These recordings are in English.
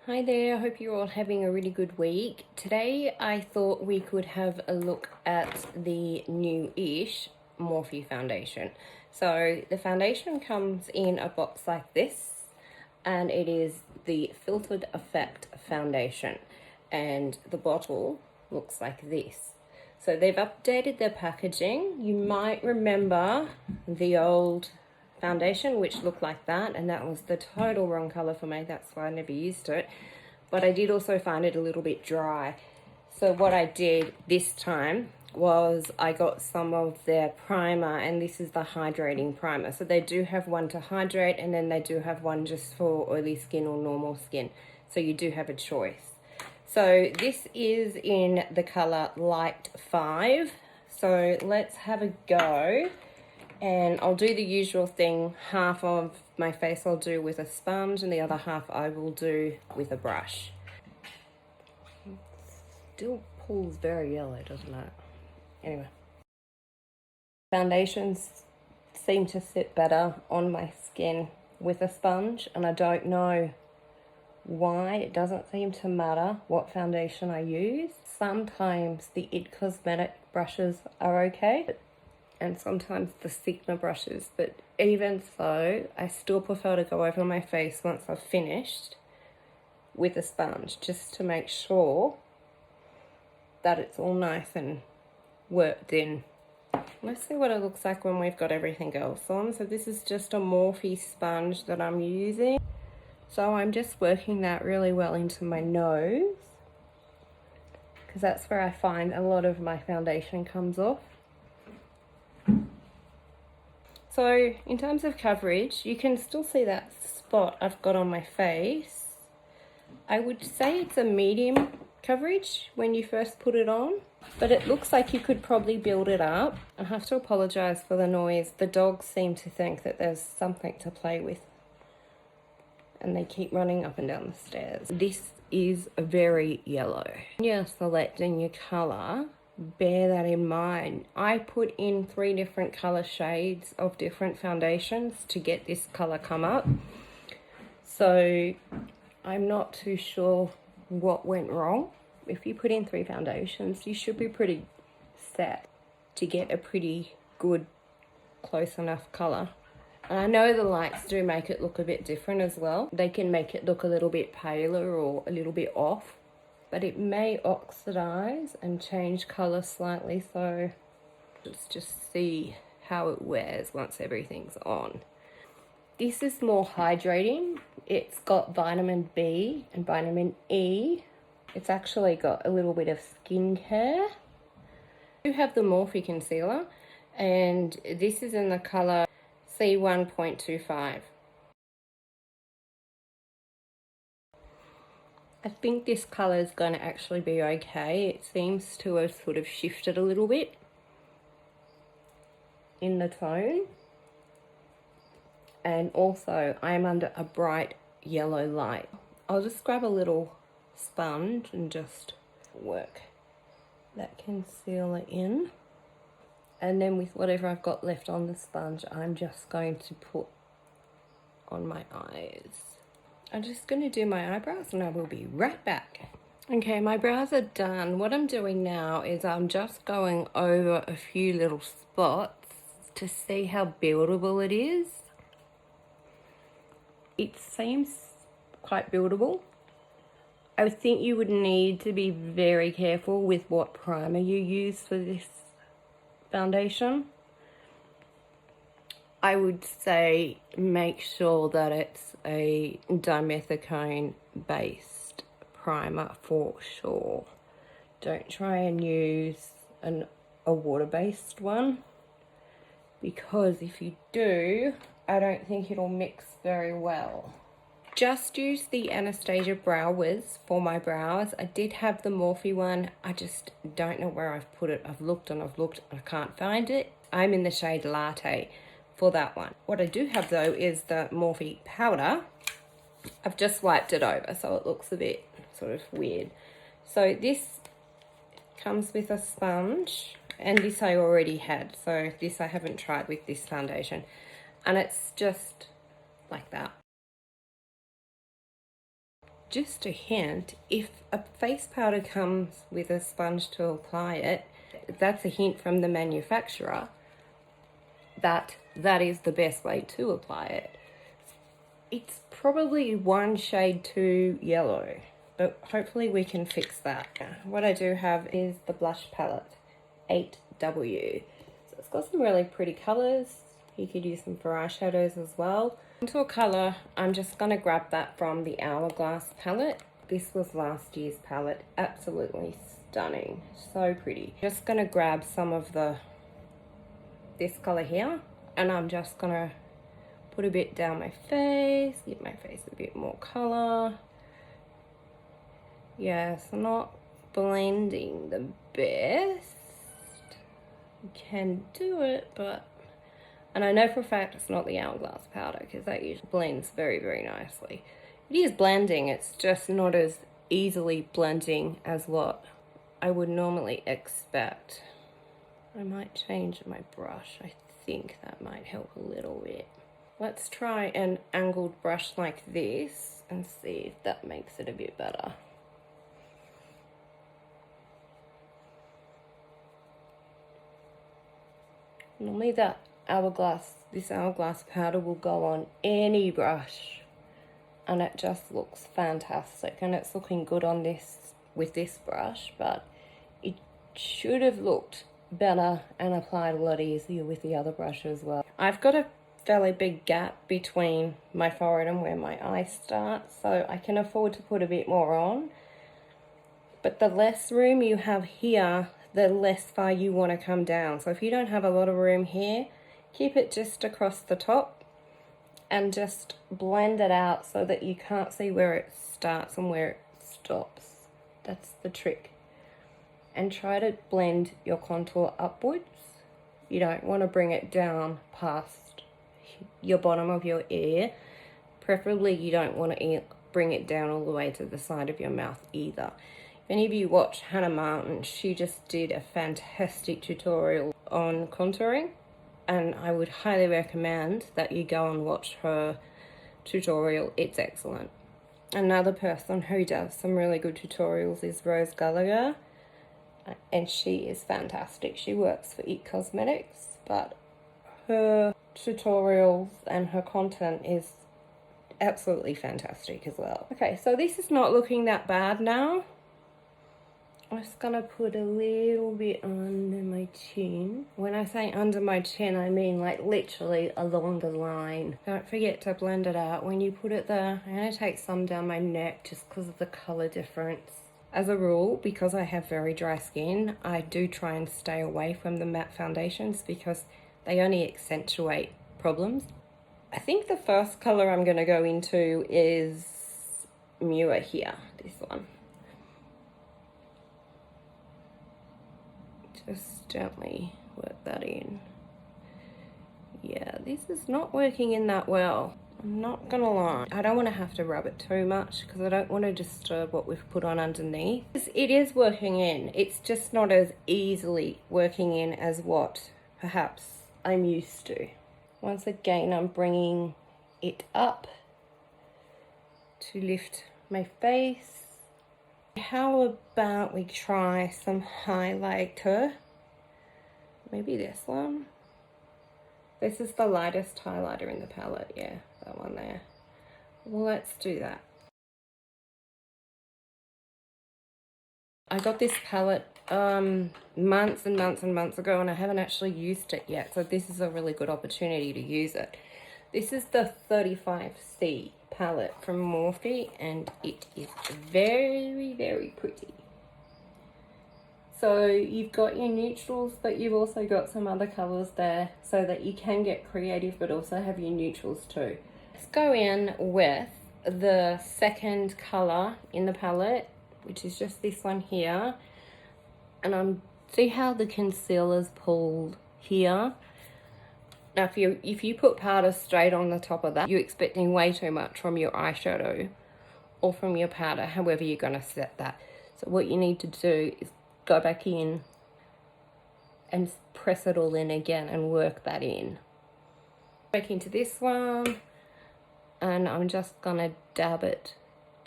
Hi there, I hope you're all having a really good week. Today I thought we could have a look at the new-ish Morphe foundation. So the foundation comes in a box like this, and it is the Filtered Effect foundation, and the bottle looks like this. So they've updated their packaging. You might remember the old foundation which looked like that, and that was the total wrong color for me. That's why I never used it, but I did also find it a little bit dry. So what I did this time was I got some of their primer, and this is the hydrating primer. So they do have one to hydrate, and then they do have one just for oily skin or normal skin, so you do have a choice. So this is in the color Light 5. So let's have a go. And I'll do the usual thing. Half of my face I'll do with a sponge, and the other half I will do with a brush. It still pulls very yellow, doesn't it? Anyway. Foundations seem to sit better on my skin with a sponge, and I don't know why. It doesn't seem to matter what foundation I use. Sometimes the IT Cosmetic brushes are okay, and sometimes the Sigma brushes, but even so, I still prefer to go over my face once I've finished with a sponge, just to make sure that it's all nice and worked in. Let's see what it looks like when we've got everything else on. So this is just a Morphe sponge that I'm using. So I'm just working that really well into my nose, because that's where I find a lot of my foundation comes off. So in terms of coverage, you can still see that spot I've got on my face. I would say it's a medium coverage when you first put it on, but it looks like you could probably build it up. I have to apologize for the noise. The dogs seem to think that there's something to play with, and they keep running up and down the stairs. This is very yellow. When you're selecting your color, bear that in mind. I put in 3 different color shades of different foundations to get this color come up. So I'm not too sure what went wrong. If you put in 3 foundations, you should be pretty set to get a pretty good, close enough color. And I know the lights do make it look a bit different as well. They can make it look a little bit paler or a little bit off, but it may oxidize and change color slightly. So let's just see how it wears once everything's on. This is more hydrating. It's got vitamin B and vitamin E. It's actually got a little bit of skincare. I do have the Morphe Concealer, and this is in the color C1.25. I think this color is going to actually be okay. It seems to have sort of shifted a little bit in the tone. And also, I'm under a bright yellow light. I'll just grab a little sponge and just work that concealer in. And then with whatever I've got left on the sponge, I'm just going to put on my eyes. I'm just going to do my eyebrows, and I will be right back. Okay, my brows are done. What I'm doing now is I'm just going over a few little spots to see how buildable it is. It seems quite buildable. I think you would need to be very careful with what primer you use for this foundation. I would say make sure that it's a dimethicone based primer for sure. Don't try and use a water-based one, because if you do, I don't think it'll mix very well. Just use the Anastasia Brow Wiz for my brows. I did have the Morphe one. I just don't know where I've put it. I've looked and I've looked. I can't find it. I'm in the shade Latte for that one. What I do have though is the Morphe Powder. I've just wiped it over, so it looks a bit sort of weird. So this comes with a sponge, and this I already had. So this I haven't tried with this foundation. And it's just like that. just a hint, if a face powder comes with a sponge to apply it, that's a hint from the manufacturer that that is the best way to apply it. It's probably one shade too yellow, but hopefully we can fix that. What I do have is the blush palette 8W. So it's got some really pretty colors. You could use them for eyeshadows as well. Into a color, I'm just gonna grab that from the Hourglass palette. This was last year's palette. Absolutely stunning, so pretty. Just gonna grab some of this color here, and I'm just gonna put a bit down my face, give my face a bit more color. Yes, I'm not blending the best. You can do it, but, and I know for a fact it's not the Hourglass powder because that usually blends very, very nicely. It is blending, it's just not as easily blending as what I would normally expect. I might change my brush. I think that might help a little bit. Let's try an angled brush like this and see if that makes it a bit better. Normally this Hourglass powder will go on any brush and it just looks fantastic, and it's looking good on this with this brush, but it should have looked better and applied a lot easier with the other brush as well. I've got a fairly big gap between my forehead and where my eye starts, so I can afford to put a bit more on, but the less room you have here, the less far you want to come down. So if you don't have a lot of room here, keep it just across the top and just blend it out so that you can't see where it starts and where it stops. That's the trick. And try to blend your contour upwards. You don't want to bring it down past your bottom of your ear. Preferably you don't want to bring it down all the way to the side of your mouth either. If any of you watch Hannah Martin, she just did a fantastic tutorial on contouring, and I would highly recommend that you go and watch her tutorial. It's excellent. Another person who does some really good tutorials is Rose Gallagher, and she is fantastic. She works for It Cosmetics, but her tutorials and her content is absolutely fantastic as well. Okay, so this is not looking that bad now. I'm just gonna put a little bit under my chin. When I say under my chin, I mean like literally along the line. Don't forget to blend it out when you put it there. I'm gonna take some down my neck just because of the color difference. As a rule, because I have very dry skin, I do try and stay away from the matte foundations because they only accentuate problems. I think the first color I'm gonna go into is Muir here, this one. Just gently work that in. Yeah, this is not working in that well. I'm not gonna lie. I don't want to have to rub it too much because I don't want to disturb what we've put on underneath. It is working in. It's just not as easily working in as what perhaps I'm used to. Once again, I'm bringing it up to lift my face. How about we try some highlighter? Maybe this one. This is the lightest highlighter in the palette. Yeah, that one there. Well, let's do that. I got this palette months and months and months ago, and I haven't actually used it yet, so this is a really good opportunity to use it. This is the 35C palette from Morphe, and it is very, very pretty. So you've got your neutrals, but you've also got some other colors there so that you can get creative but also have your neutrals too. Let's go in with the second color in the palette, which is just this one here. And see how the concealer's pulled here? Now if you put powder straight on the top of that, you're expecting way too much from your eyeshadow or from your powder, however you're going to set that. So what you need to do is go back in and press it all in again and work that in. Back into this one, and I'm just going to dab it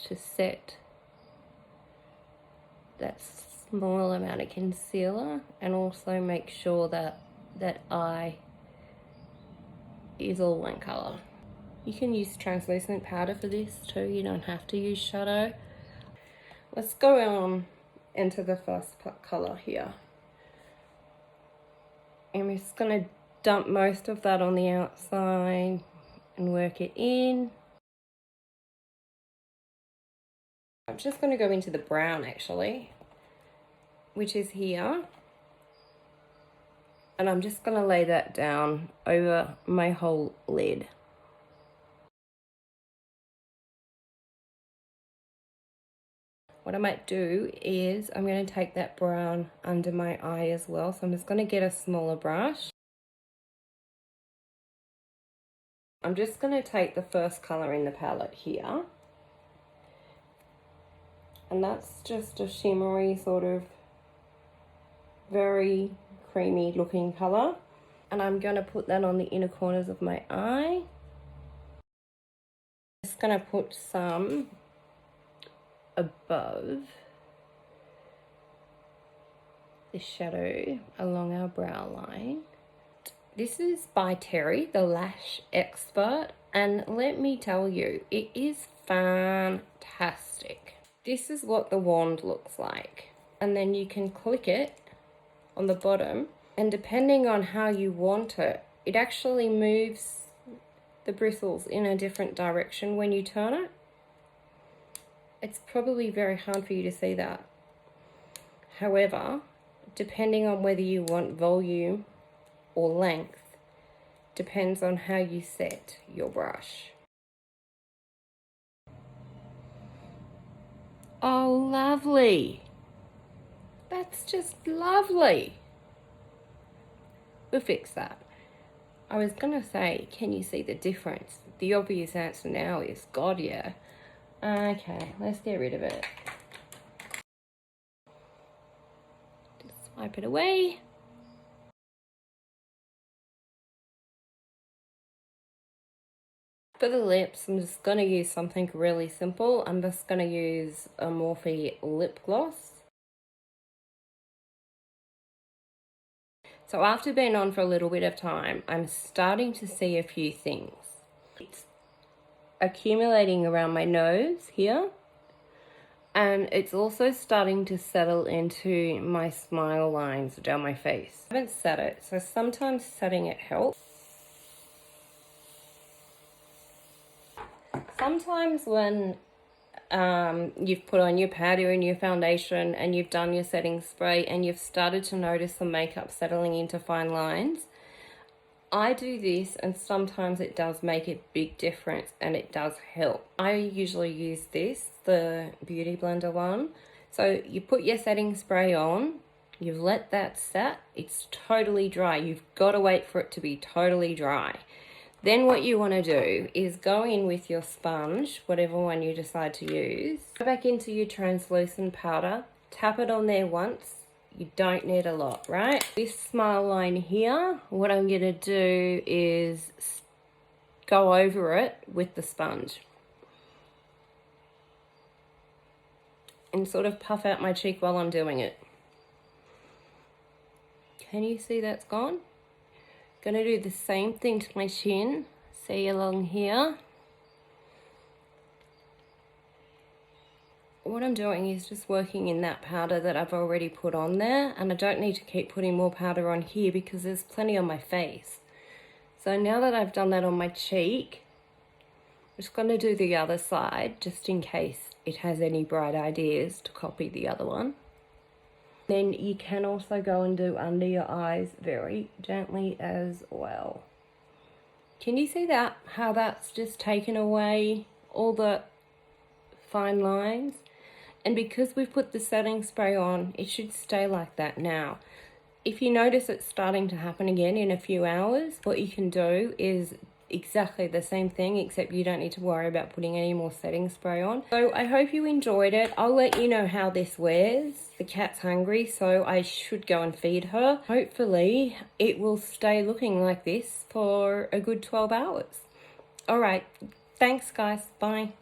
to set that small amount of concealer and also make sure that that eye is all one color. You can use translucent powder for this too, you don't have to use shadow. Let's go on into the first color here. I'm just going to dump most of that on the outside and work it in. I'm just going to go into the brown actually, which is here. And I'm just going to lay that down over my whole lid. What I might do is I'm going to take that brown under my eye as well. So I'm just going to get a smaller brush. I'm just going to take the first colour in the palette here. And that's just a shimmery sort of very creamy looking colour. And I'm going to put that on the inner corners of my eye. Just going to put some above the shadow along our brow line. This is by Terry, the lash expert, and let me tell you, it is fantastic. This is what the wand looks like, and then you can click it on the bottom, and depending on how you want it, it actually moves the bristles in a different direction when you turn it. It's probably very hard for you to see that. However, depending on whether you want volume or length, depends on how you set your brush. Oh, lovely. That's just lovely. We'll fix that. I was gonna say, can you see the difference? The obvious answer now is God, yeah. Okay, let's get rid of it. Just wipe it away. For the lips, I'm just going to use something really simple. I'm just going to use a Morphe lip gloss. So after being on for a little bit of time, I'm starting to see a few things. It's accumulating around my nose here. And it's also starting to settle into my smile lines down my face. I haven't set it, so sometimes setting it helps. Sometimes when you've put on your powder and your foundation and you've done your setting spray and you've started to notice the makeup settling into fine lines, I do this and sometimes it does make a big difference and it does help. I usually use this, the Beauty Blender one. So you put your setting spray on, you've let that set, it's totally dry. You've got to wait for it to be totally dry. Then what you want to do is go in with your sponge, whatever one you decide to use. Go back into your translucent powder, tap it on there once. You don't need a lot, right? This smile line here, what I'm going to do is go over it with the sponge. And sort of puff out my cheek while I'm doing it. Can you see that's gone? Gonna do the same thing to my chin. See along here. What I'm doing is just working in that powder that I've already put on there, and I don't need to keep putting more powder on here because there's plenty on my face. So now that I've done that on my cheek, I'm just gonna do the other side just in case it has any bright ideas to copy the other one. Then you can also go and do under your eyes very gently as well. Can you see that? How that's just taken away all the fine lines? And because we've put the setting spray on, it should stay like that now. If you notice it's starting to happen again in a few hours, what you can do is exactly the same thing, except you don't need to worry about putting any more setting spray on. So I hope you enjoyed it. I'll let you know how this wears. The cat's hungry, so I should go and feed her. Hopefully it will stay looking like this for a good 12 hours. All right, thanks guys, bye.